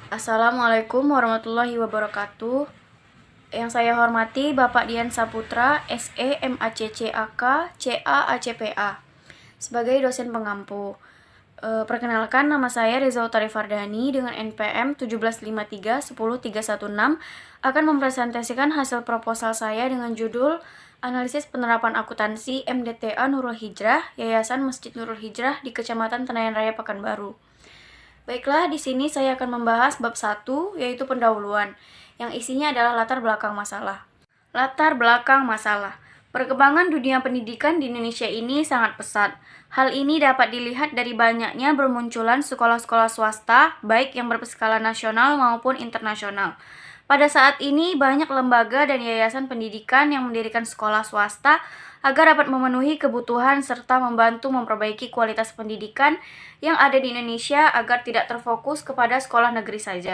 Assalamualaikum warahmatullahi wabarakatuh. Yang saya hormati Bapak Dian Saputra, SE MACCAK, CA ACPA, sebagai dosen pengampu. Perkenalkan, nama saya Reza Utari Fardani dengan NPM 175310316 akan mempresentasikan hasil proposal saya dengan judul Analisis Penerapan Akuntansi MDTA Nurul Hijrah, Yayasan Masjid Nurul Hijrah di Kecamatan Tenayan Raya Pekanbaru. Baiklah, di sini saya akan membahas bab 1, yaitu pendahuluan, yang isinya adalah latar belakang masalah. Latar belakang masalah. Perkembangan dunia pendidikan di Indonesia ini sangat pesat. Hal ini dapat dilihat dari banyaknya bermunculan sekolah-sekolah swasta, baik yang berskala nasional maupun internasional. Pada saat ini, banyak lembaga dan yayasan pendidikan yang mendirikan sekolah swasta agar dapat memenuhi kebutuhan serta membantu memperbaiki kualitas pendidikan yang ada di Indonesia agar tidak terfokus kepada sekolah negeri saja.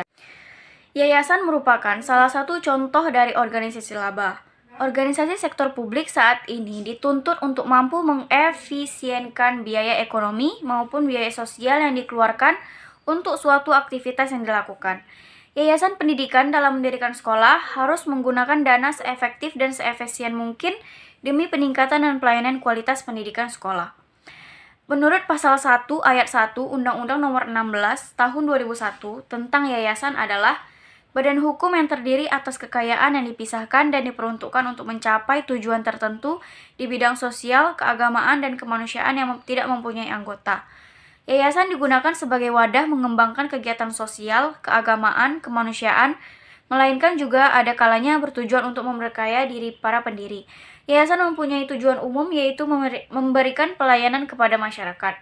Yayasan merupakan salah satu contoh dari organisasi laba. Organisasi sektor publik saat ini dituntut untuk mampu mengefisienkan biaya ekonomi maupun biaya sosial yang dikeluarkan untuk suatu aktivitas yang dilakukan. Yayasan pendidikan dalam mendirikan sekolah harus menggunakan dana seefektif dan seefisien mungkin demi peningkatan dan pelayanan kualitas pendidikan sekolah. Menurut Pasal 1 Ayat 1 Undang-Undang Nomor 16 Tahun 2001 tentang yayasan adalah badan hukum yang terdiri atas kekayaan yang dipisahkan dan diperuntukkan untuk mencapai tujuan tertentu di bidang sosial, keagamaan, dan kemanusiaan yang tidak mempunyai anggota. Yayasan digunakan sebagai wadah mengembangkan kegiatan sosial, keagamaan, kemanusiaan, melainkan juga ada kalanya bertujuan untuk memberkaya diri para pendiri. Yayasan mempunyai tujuan umum yaitu memberikan pelayanan kepada masyarakat.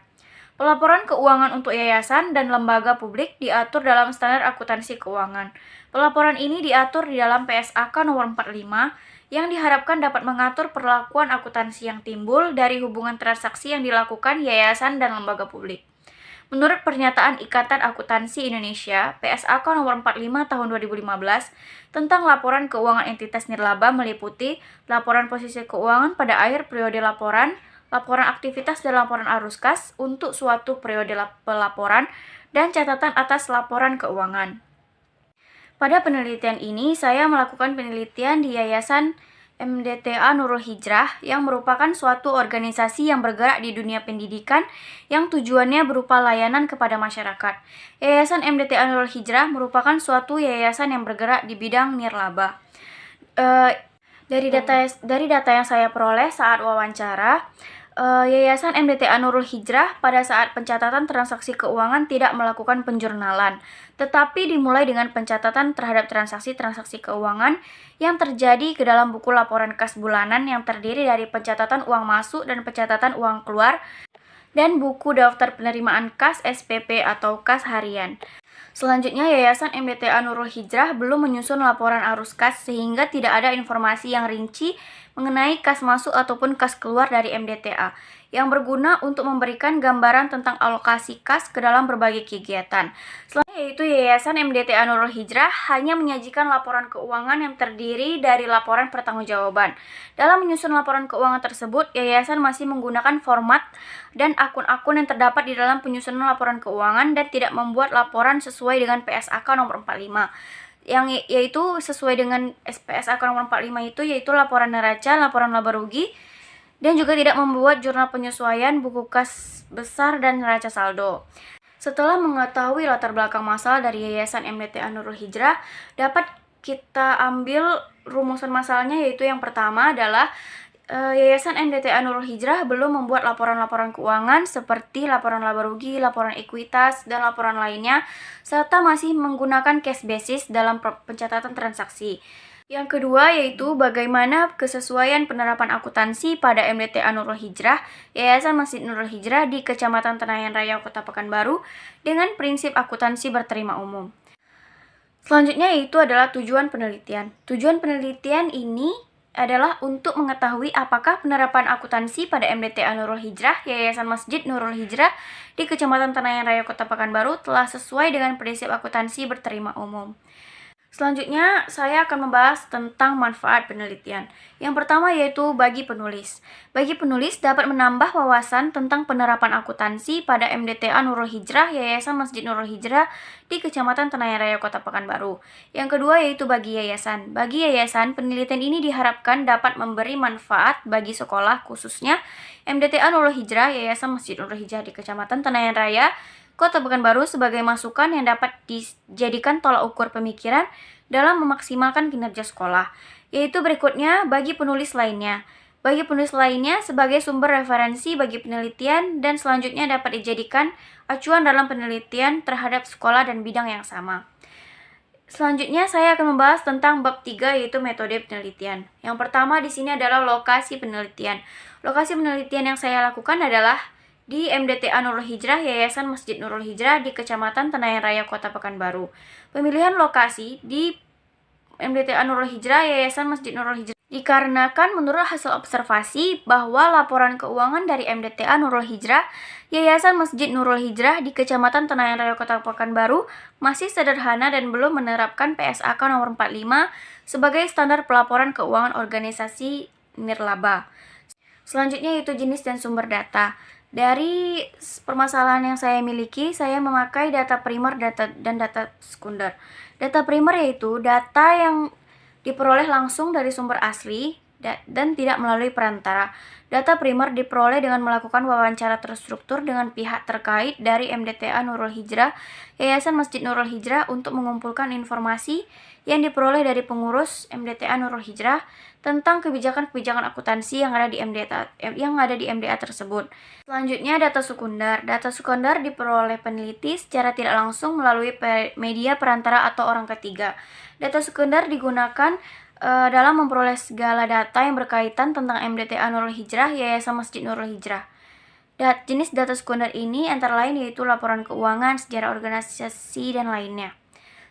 Pelaporan keuangan untuk yayasan dan lembaga publik diatur dalam standar akuntansi keuangan. Pelaporan ini diatur di dalam PSAK nomor 45 yang diharapkan dapat mengatur perlakuan akuntansi yang timbul dari hubungan transaksi yang dilakukan yayasan dan lembaga publik. Menurut pernyataan Ikatan Akuntansi Indonesia, PSAK nomor 45 tahun 2015 tentang laporan keuangan entitas nirlaba meliputi laporan posisi keuangan pada akhir periode laporan, laporan aktivitas dan laporan arus kas untuk suatu periode pelaporan, dan catatan atas laporan keuangan. Pada penelitian ini, saya melakukan penelitian di Yayasan MDTA Nurul Hijrah yang merupakan suatu organisasi yang bergerak di dunia pendidikan yang tujuannya berupa layanan kepada masyarakat. Yayasan MDTA Nurul Hijrah merupakan suatu yayasan yang bergerak di bidang nirlaba. Dari data yang saya peroleh saat wawancara, Yayasan MDTA Nurul Hijrah pada saat pencatatan transaksi keuangan tidak melakukan penjurnalan, tetapi dimulai dengan pencatatan terhadap transaksi-transaksi keuangan yang terjadi ke dalam buku laporan kas bulanan yang terdiri dari pencatatan uang masuk dan pencatatan uang keluar, dan buku daftar penerimaan kas SPP atau kas harian. Selanjutnya, Yayasan MDTA Nurul Hijrah belum menyusun laporan arus kas sehingga tidak ada informasi yang rinci mengenai kas masuk ataupun kas keluar dari MDTA yang berguna untuk memberikan gambaran tentang alokasi kas ke dalam berbagai kegiatan. Selanjutnya yaitu Yayasan MDTA Nurul Hijrah hanya menyajikan laporan keuangan yang terdiri dari laporan pertanggungjawaban. Dalam menyusun laporan keuangan tersebut, Yayasan masih menggunakan format dan akun-akun yang terdapat di dalam penyusunan laporan keuangan dan tidak membuat laporan sesuai dengan PSAK nomor 45. Yang yaitu sesuai dengan PSAK nomor 45 itu yaitu laporan neraca, laporan laba rugi, dan juga tidak membuat jurnal penyesuaian, buku kas besar, dan neraca saldo. Setelah mengetahui latar belakang masalah dari Yayasan MDTA Nurul Hijrah, dapat kita ambil rumusan masalahnya, yaitu yang pertama adalah Yayasan MDTA Nurul Hijrah belum membuat laporan-laporan keuangan seperti laporan laba rugi, laporan ekuitas, dan laporan lainnya, serta masih menggunakan cash basis dalam pencatatan transaksi. Yang kedua yaitu bagaimana kesesuaian penerapan akuntansi pada MDTA Nurul Hijrah, Yayasan Masjid Nurul Hijrah di Kecamatan Tenayan Raya, Kota Pekanbaru, dengan prinsip akuntansi berterima umum. Selanjutnya yaitu adalah tujuan penelitian. Tujuan penelitian ini adalah untuk mengetahui apakah penerapan akuntansi pada MDTA Nurul Hijrah, Yayasan Masjid Nurul Hijrah di Kecamatan Tenayan Raya, Kota Pekanbaru telah sesuai dengan prinsip akuntansi berterima umum. Selanjutnya, saya akan membahas tentang manfaat penelitian. Yang pertama yaitu bagi penulis. Bagi penulis dapat menambah wawasan tentang penerapan akuntansi pada MDTA Nurul Hijrah, Yayasan Masjid Nurul Hijrah di Kecamatan Tenayan Raya, Kota Pekanbaru. Yang kedua yaitu bagi yayasan. Bagi yayasan, penelitian ini diharapkan dapat memberi manfaat bagi sekolah, khususnya MDTA Nurul Hijrah, Yayasan Masjid Nurul Hijrah di Kecamatan Tenayan Raya, Kota Pekanbaru sebagai masukan yang dapat dijadikan tolak ukur pemikiran dalam memaksimalkan kinerja sekolah. Yaitu berikutnya bagi penulis lainnya. Bagi penulis lainnya sebagai sumber referensi bagi penelitian dan selanjutnya dapat dijadikan acuan dalam penelitian terhadap sekolah dan bidang yang sama. Selanjutnya saya akan membahas tentang bab 3 yaitu metode penelitian. Yang pertama di sini adalah lokasi penelitian. Lokasi penelitian yang saya lakukan adalah di MDTA Nurul Hijrah, Yayasan Masjid Nurul Hijrah di Kecamatan Tenayan Raya, Kota Pekanbaru. Pemilihan lokasi di MDTA Nurul Hijrah, Yayasan Masjid Nurul Hijrah dikarenakan menurut hasil observasi bahwa laporan keuangan dari MDTA Nurul Hijrah, Yayasan Masjid Nurul Hijrah di Kecamatan Tenayan Raya, Kota Pekanbaru masih sederhana dan belum menerapkan PSAK nomor 45 sebagai standar pelaporan keuangan organisasi nirlaba. Selanjutnya yaitu jenis dan sumber data. Dari permasalahan yang saya miliki, saya memakai data primer dan data sekunder. Data primer yaitu data yang diperoleh langsung dari sumber asli dan tidak melalui perantara. Data primer diperoleh dengan melakukan wawancara terstruktur dengan pihak terkait dari MDTA Nurul Hijrah, Yayasan Masjid Nurul Hijrah untuk mengumpulkan informasi yang diperoleh dari pengurus MDTA Nurul Hijrah tentang kebijakan-kebijakan akuntansi yang ada di MDA tersebut. Selanjutnya data sekunder. Data sekunder diperoleh peneliti secara tidak langsung melalui media perantara atau orang ketiga. Data sekunder digunakan dalam memperoleh segala data yang berkaitan tentang MDTA Nurul Hijrah, Yayasan Masjid Nurul Hijrah. Jenis data sekunder ini antara lain yaitu laporan keuangan, sejarah organisasi, dan lainnya.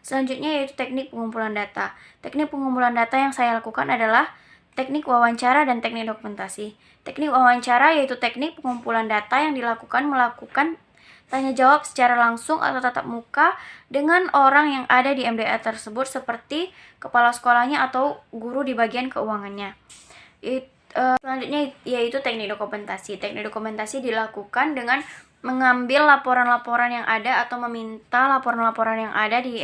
Selanjutnya yaitu teknik pengumpulan data. Teknik pengumpulan data yang saya lakukan adalah teknik wawancara dan teknik dokumentasi. Teknik wawancara yaitu teknik pengumpulan data yang melakukan tanya jawab secara langsung atau tatap muka dengan orang yang ada di MDA tersebut seperti kepala sekolahnya atau guru di bagian keuangannya. Selanjutnya yaitu teknik dokumentasi. Teknik dokumentasi dilakukan dengan mengambil laporan-laporan yang ada atau meminta laporan-laporan yang ada di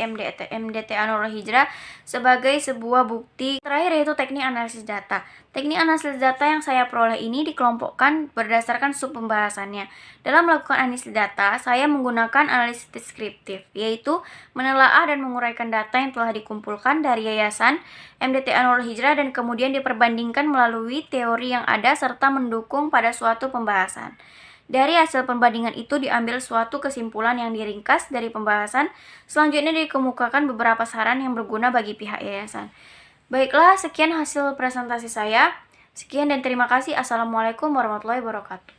MDTA Nurul Hijrah sebagai sebuah bukti. Terakhir yaitu teknik analisis data. Teknik analisis data yang saya peroleh ini dikelompokkan berdasarkan sub pembahasannya. Dalam melakukan analisis data, saya menggunakan analisis deskriptif, yaitu menelaah dan menguraikan data yang telah dikumpulkan dari yayasan MDTA Nurul Hijrah dan kemudian diperbandingkan melalui teori yang ada serta mendukung pada suatu pembahasan. Dari hasil perbandingan itu diambil suatu kesimpulan yang diringkas dari pembahasan. Selanjutnya dikemukakan beberapa saran yang berguna bagi pihak yayasan. Baiklah, sekian hasil presentasi saya. Sekian dan terima kasih. Assalamualaikum warahmatullahi wabarakatuh.